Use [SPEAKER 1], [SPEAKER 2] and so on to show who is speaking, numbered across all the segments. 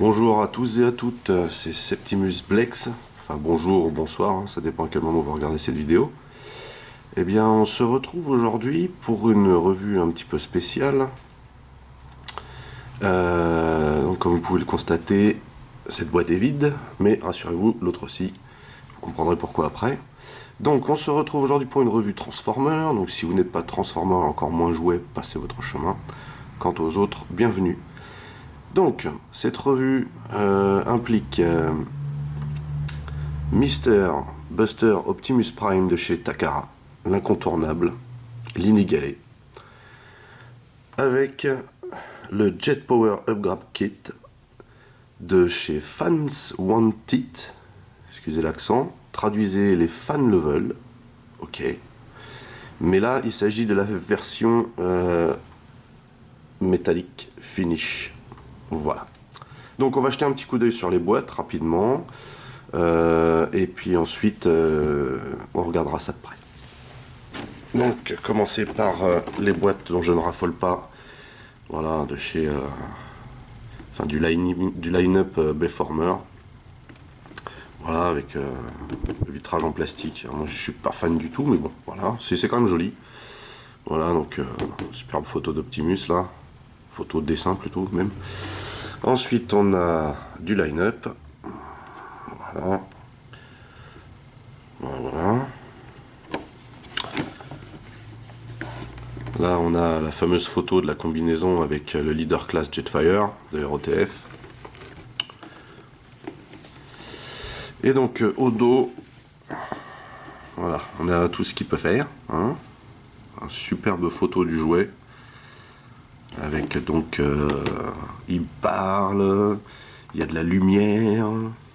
[SPEAKER 1] Bonjour à tous et à toutes, c'est Septimus Blex. Enfin bonjour ou bonsoir, hein, ça dépend à quel moment vous regardez cette vidéo. Eh bien on se retrouve aujourd'hui pour une revue un petit peu spéciale. Donc comme vous pouvez le constater, cette boîte est vide, mais rassurez-vous, l'autre aussi. Vous comprendrez pourquoi après. Donc on se retrouve aujourd'hui pour une revue Transformer. Donc si vous n'êtes pas Transformer, encore moins jouet, passez votre chemin. Quant aux autres, bienvenue. Donc, cette revue implique Mr. Buster Optimus Prime de chez Takara, l'incontournable, l'inégalé, avec le Jet Power Upgrade Kit de chez Fans Want It, excusez l'accent, traduisez les fans le veulent, ok, mais là il s'agit de la version Metallic Finish. Voilà. Donc on va jeter un petit coup d'œil sur les boîtes rapidement. Et puis ensuite on regardera ça de près. Donc commencer par les boîtes dont je ne raffole pas. Voilà, de chez enfin du line-up Bayformer. Voilà, avec le vitrage en plastique. Alors, moi je suis pas fan du tout, mais bon, voilà, c'est quand même joli. Voilà, donc superbe photo d'Optimus là. Photo de dessin plutôt même. Ensuite on a du line-up. Voilà. Voilà. Là on a la fameuse photo de la combinaison avec le Leader Class Jetfire de ROTF. Et donc au dos, voilà, on a tout ce qu'il peut faire. Hein. Un superbe photo du jouet. Avec donc il parle, il y a de la lumière.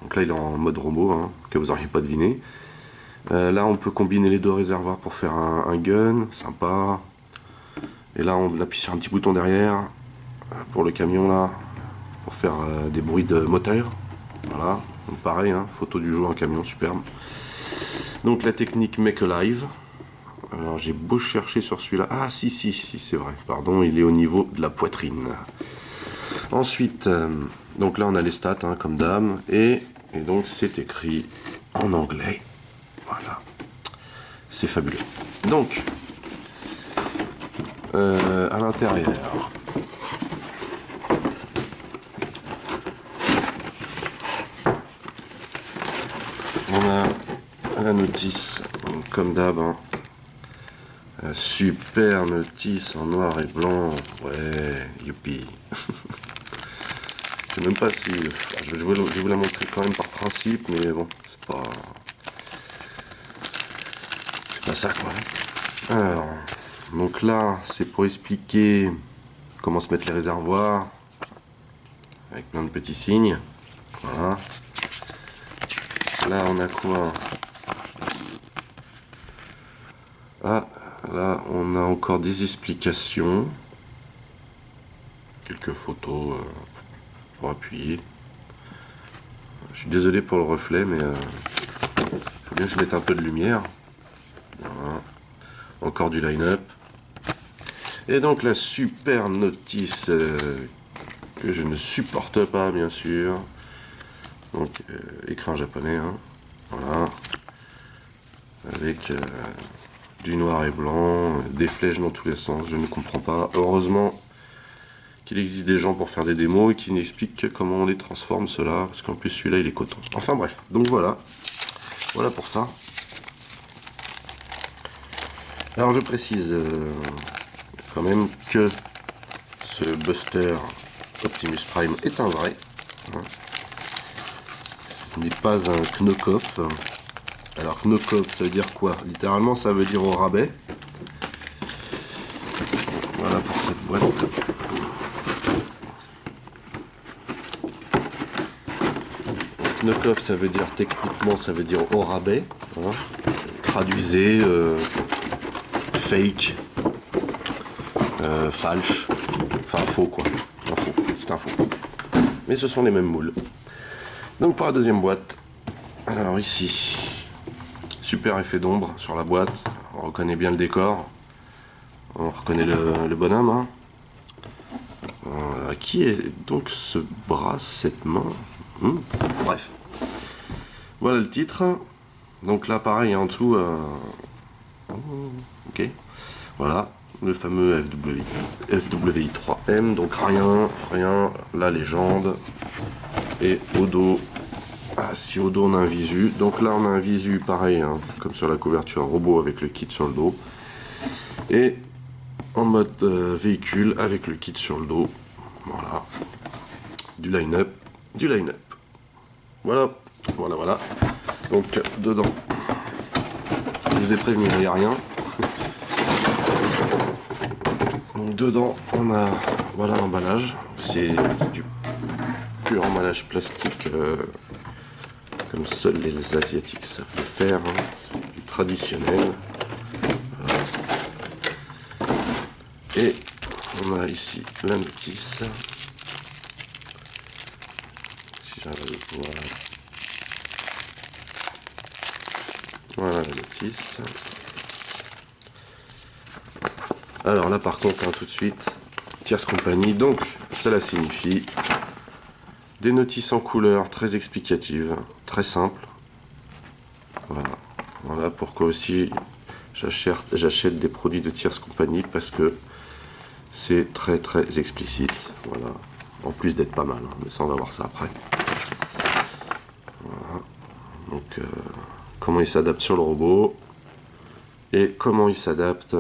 [SPEAKER 1] Donc là il est en mode robot, hein, que vous n'auriez pas deviné. Là on peut combiner les deux réservoirs pour faire un gun, sympa. Et là on appuie sur un petit bouton derrière pour le camion là, pour faire des bruits de moteur. Voilà, donc pareil, hein, photo du jouet en camion, superbe. Donc la technique Make Alive. Alors j'ai beau chercher sur celui-là. Ah si c'est vrai, pardon, il est au niveau de la poitrine. Ensuite, donc là on a les stats hein, comme d'hab. Et donc c'est écrit en anglais. Voilà. C'est fabuleux. Donc, à l'intérieur. On a la notice, comme d'hab. Hein. Super notice en noir et blanc, ouais, youpi. Je sais même pas si... Je vais vous la montrer quand même par principe, mais bon, c'est pas ça quoi. Alors, donc là, c'est pour expliquer comment se mettre les réservoirs, avec plein de petits signes, voilà. Là, on a quoi? Ah, là, on a encore des explications. Quelques photos pour appuyer. Je suis désolé pour le reflet, mais faut bien que je mette un peu de lumière. Voilà. Encore du line-up. Et donc la super notice que je ne supporte pas, bien sûr. Donc écran japonais. Hein. Voilà. Avec... du noir et blanc, des flèches dans tous les sens, je ne comprends pas. Heureusement qu'il existe des gens pour faire des démos et qui n'expliquent comment on les transforme cela, parce qu'en plus celui-là il est coton. Enfin bref, donc voilà. Voilà pour ça. Alors je précise quand même que ce Buster Optimus Prime est un vrai. Hein. Ce n'est pas un knock-off. Alors knock-off ça veut dire quoi? Littéralement ça veut dire au rabais. Voilà pour cette boîte. Knock-off ça veut dire techniquement ça veut dire au rabais. Hein. Traduisez fake, falche, enfin faux quoi. C'est un faux. Mais ce sont les mêmes moules. Donc pour la deuxième boîte. Alors ici. Super effet d'ombre sur la boîte, on reconnaît bien le décor, on reconnaît le bonhomme, hein. qui est donc ce bras, cette main? Bref. Voilà le titre. Donc là, pareil, en dessous... ok. Voilà, le fameux FWI 3M. Donc rien, la légende. Et au dos... Ah, si au dos on a un visu. Donc là, on a un visu, pareil, hein, comme sur la couverture robot avec le kit sur le dos. Et en mode véhicule avec le kit sur le dos. Voilà. Du line-up. Voilà. Donc dedans, je vous ai prévenu, il n'y a rien. Donc dedans, on a voilà l'emballage. C'est du pur emballage plastique comme seuls les Asiatiques savent le faire. Hein. Du traditionnel. Voilà. Et on a ici la notice. Si j'arrive, voilà la notice. Alors là par contre, hein, tout de suite, tierce compagnie, donc cela signifie des notices en couleur très explicatives, très simples. Voilà pourquoi aussi j'achète des produits de tierce compagnie, parce que c'est très explicite. Voilà. En plus d'être pas mal, hein, mais ça on va voir ça après. Voilà. Donc comment il s'adapte sur le robot et comment il s'adapte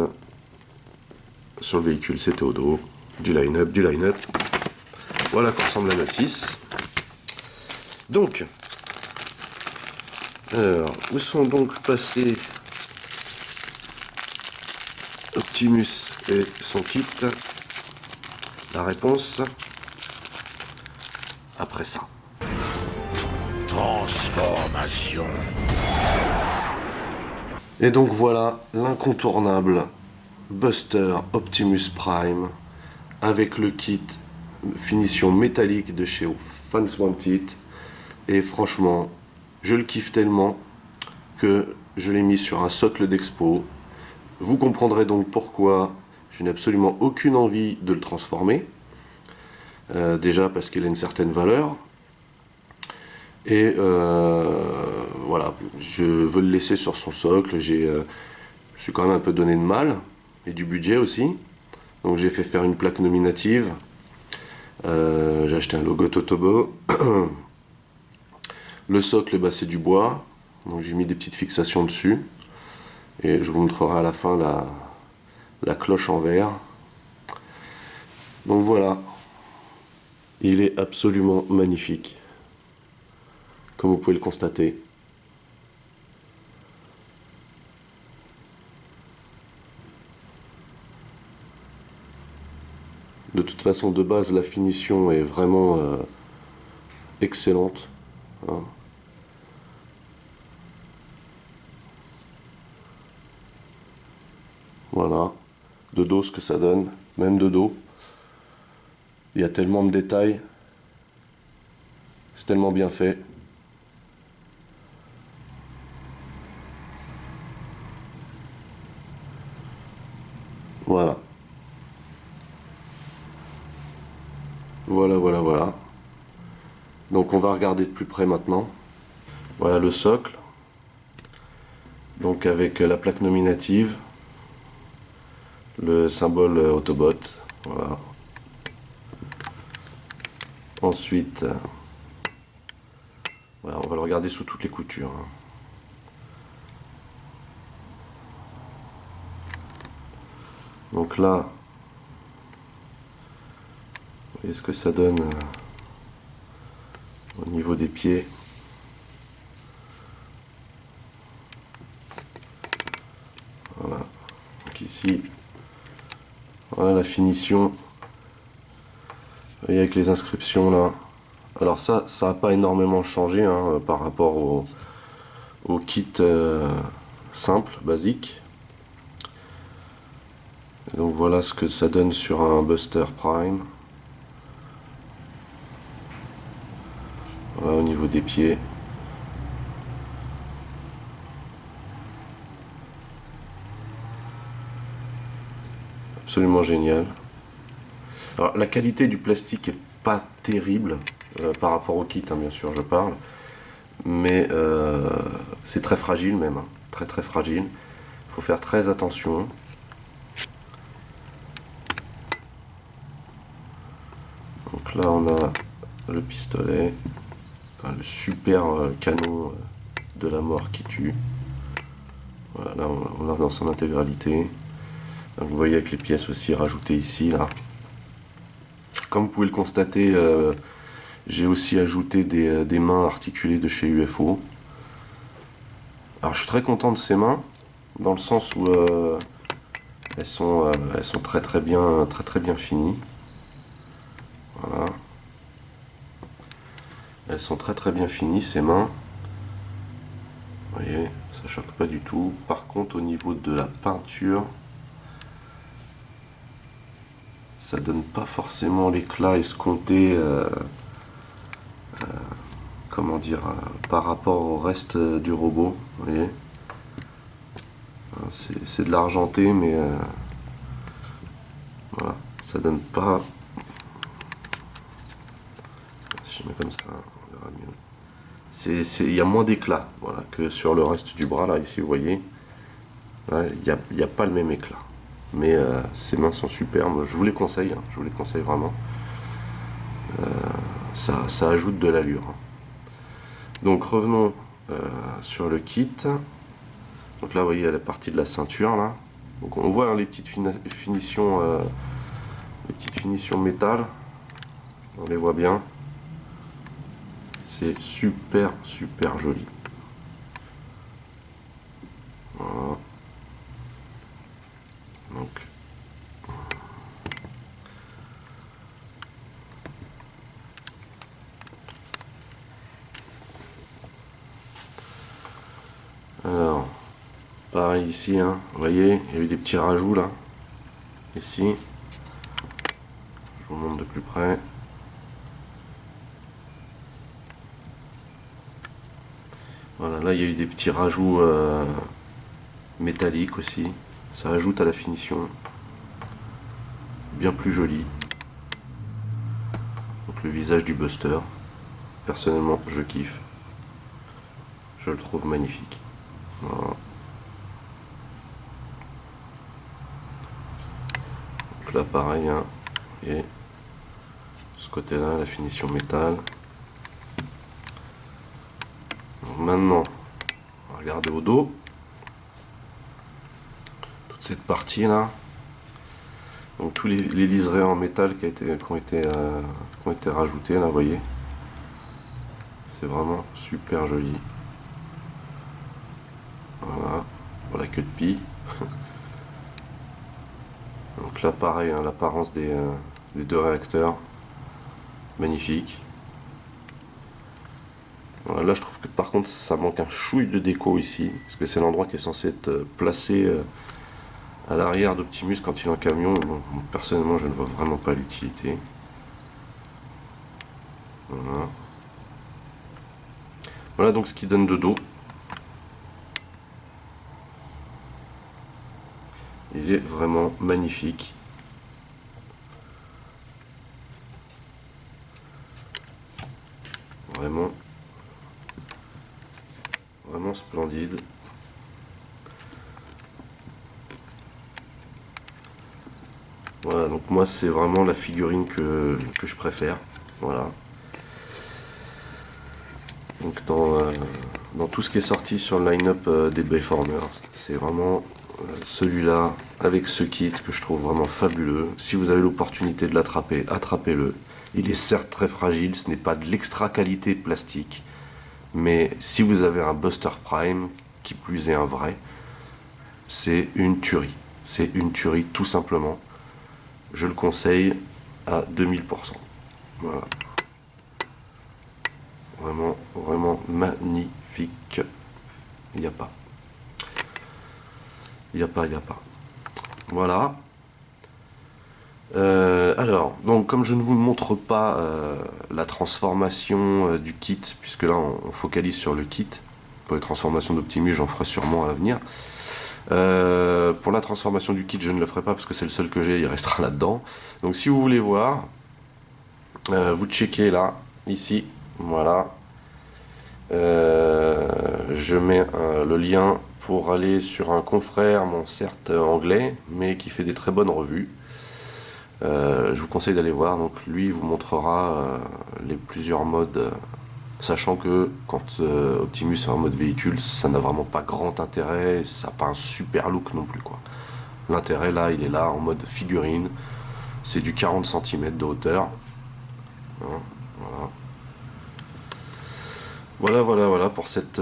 [SPEAKER 1] sur le véhicule. C'était au dos, du line-up. Voilà à quoi ressemble la notice. Donc, alors, où sont donc passés Optimus et son kit? La réponse après ça.
[SPEAKER 2] Transformation.
[SPEAKER 1] Et donc voilà l'incontournable Buster Optimus Prime avec le kit finition métallique de chez Fans Wanted. Et franchement, je le kiffe tellement que je l'ai mis sur un socle d'expo. Vous comprendrez donc pourquoi je n'ai absolument aucune envie de le transformer. Déjà parce qu'il a une certaine valeur. Et voilà, je veux le laisser sur son socle. Je suis quand même un peu donné de mal, et du budget aussi. Donc j'ai fait faire une plaque nominative. J'ai acheté un logo Totobo. Le socle, bah, c'est du bois. Donc j'ai mis des petites fixations dessus. Et je vous montrerai à la fin la cloche en verre. Donc voilà. Il est absolument magnifique. Comme vous pouvez le constater. De toute façon, de base, la finition est vraiment excellente. Hein. Voilà. De dos, ce que ça donne. Même de dos. Il y a tellement de détails. C'est tellement bien fait. Voilà. Voilà. Donc on va regarder de plus près maintenant. Voilà le socle. Donc avec la plaque nominative. Le symbole Autobot. Voilà. Ensuite, voilà, on va le regarder sous toutes les coutures. Hein. Donc là, vous voyez ce que ça donne au niveau des pieds. Voilà. Donc ici, voilà la finition. Vous voyez avec les inscriptions là. Alors ça n'a pas énormément changé hein, par rapport au kit simple, basique. Et donc voilà ce que ça donne sur un Buster Prime. Voilà au niveau des pieds. Absolument génial. Alors, la qualité du plastique est pas terrible par rapport au kit, hein, bien sûr, je parle. Mais c'est très fragile même, hein, très très fragile. Il faut faire très attention. Donc là on a le pistolet, enfin, le super canon de la mort qui tue. Voilà, là on l'a dans son intégralité. Donc, vous voyez avec les pièces aussi rajoutées ici là. Comme vous pouvez le constater, j'ai aussi ajouté des mains articulées de chez UFO. Alors je suis très content de ces mains, dans le sens où elles sont très bien finies. Voilà. Elles sont très bien finies ces mains. Vous voyez, ça choque pas du tout. Par contre au niveau de la peinture, ça donne pas forcément l'éclat escompté comment dire par rapport au reste du robot. Vous voyez, c'est de l'argenté, mais voilà, ça donne pas. Si je mets comme ça, on verra mieux. Il y a moins d'éclat, voilà, que sur le reste du bras là. Ici, vous voyez, il n'y a pas le même éclat. Mais ces mains sont superbes. Je vous les conseille, hein, je vous les conseille vraiment. Ça ajoute de l'allure. Donc revenons sur le kit. Donc là, vous voyez, la partie de la ceinture là. Donc on voit hein, les petites finitions métal. On les voit bien. C'est super joli. Voilà. Donc alors pareil ici, hein, vous voyez, il y a eu des petits rajouts là. Ici, je vous montre de plus près. Voilà, là il y a eu des petits rajouts métalliques aussi. Ça ajoute à la finition. Bien plus joli. Donc le visage du Buster. Personnellement, je kiffe. Je le trouve magnifique. Voilà. Donc là pareil, hein, et ce côté-là, la finition métal. Donc maintenant, on va regarder au dos. Toute cette partie là. Donc tous les liserés en métal qui ont été rajoutés là, vous voyez. C'est vraiment super joli. Voilà, pour la queue de pie. Donc là pareil, hein, l'apparence des deux réacteurs. Magnifique. Voilà, là je trouve que par contre ça manque un chouille de déco ici, parce que c'est l'endroit qui est censé être placé à l'arrière d'Optimus quand il est en camion. Bon, personnellement je ne vois vraiment pas l'utilité. Voilà. Voilà donc ce qui donne de dos. Il est vraiment magnifique. Vraiment splendide. Voilà, donc moi c'est vraiment la figurine que je préfère. Voilà. Donc dans tout ce qui est sorti sur le line-up des Bayformers, c'est vraiment celui-là avec ce kit que je trouve vraiment fabuleux. Si vous avez l'opportunité de l'attraper, attrapez-le. Il est certes très fragile, ce n'est pas de l'extra qualité plastique, mais si vous avez un Buster Prime, qui plus est un vrai, c'est une tuerie. C'est une tuerie tout simplement. Je le conseille à 2000%. Voilà. Vraiment magnifique. Il n'y a pas. Il n'y a pas. Voilà. Alors, donc comme je ne vous montre pas la transformation du kit, puisque là on focalise sur le kit, pour les transformations d'Optimus j'en ferai sûrement à l'avenir. Pour la transformation du kit, je ne le ferai pas parce que c'est le seul que j'ai, il restera là-dedans. Donc si vous voulez voir, vous checkez là, ici, voilà. Je mets le lien pour aller sur un confrère, bon certes anglais, mais qui fait des très bonnes revues. Je vous conseille d'aller voir, donc lui il vous montrera les plusieurs modes, sachant que quand Optimus est en mode véhicule, ça n'a vraiment pas grand intérêt, ça n'a pas un super look non plus quoi. L'intérêt là, il est là en mode figurine, c'est du 40 cm de hauteur. Hein, voilà pour cette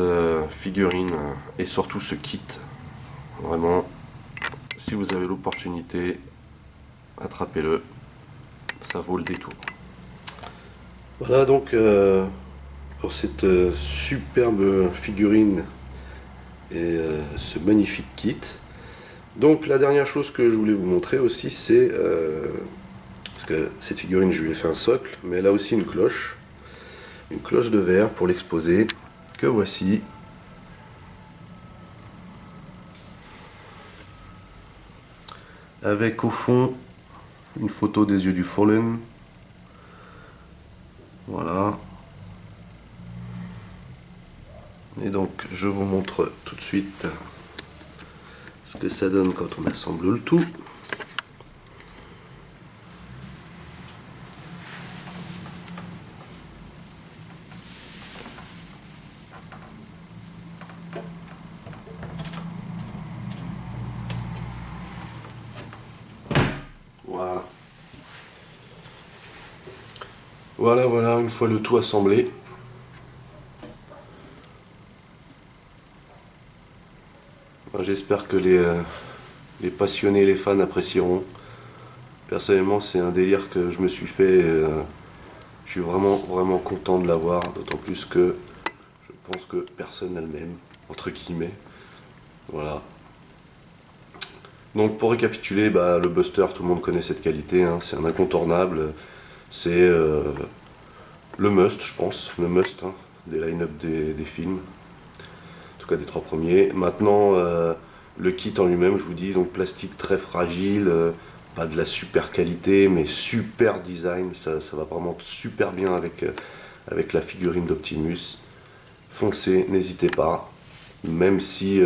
[SPEAKER 1] figurine et surtout ce kit. Vraiment, si vous avez l'opportunité, attrapez-le, ça vaut le détour. Voilà donc pour cette superbe figurine et ce magnifique kit. Donc la dernière chose que je voulais vous montrer aussi, c'est parce que cette figurine je lui ai fait un socle, mais elle a aussi une cloche de verre pour l'exposer, que voici. Avec au fond une photo des yeux du Fallen. Voilà. Et donc je vous montre tout de suite ce que ça donne quand on assemble le tout. Voilà, une fois le tout assemblé. J'espère que les passionnés, les fans apprécieront. Personnellement, c'est un délire que je me suis fait. Je suis vraiment content de l'avoir, d'autant plus que je pense que personne n'a le même, entre guillemets. Voilà. Donc pour récapituler, le Buster, tout le monde connaît cette qualité, hein, c'est un incontournable. C'est le must, je pense, le must des line-up des films. En tout cas des 3 premiers. Maintenant, le kit en lui-même, je vous dis, donc plastique très fragile, pas de la super qualité, mais super design, ça va vraiment super bien avec la figurine d'Optimus. Foncez, n'hésitez pas, même si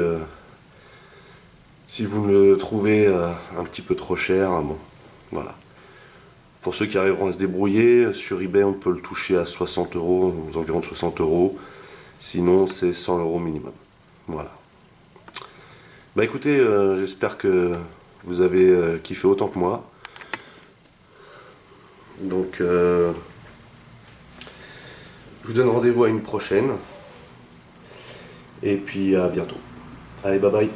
[SPEAKER 1] vous le trouvez un petit peu trop cher, bon, voilà. Pour ceux qui arriveront à se débrouiller, sur eBay on peut le toucher à 60 euros, aux environs de 60 euros. Sinon c'est 100 euros minimum. Voilà. Écoutez, j'espère que vous avez kiffé autant que moi. Donc je vous donne rendez-vous à une prochaine. Et puis à bientôt. Allez, bye bye.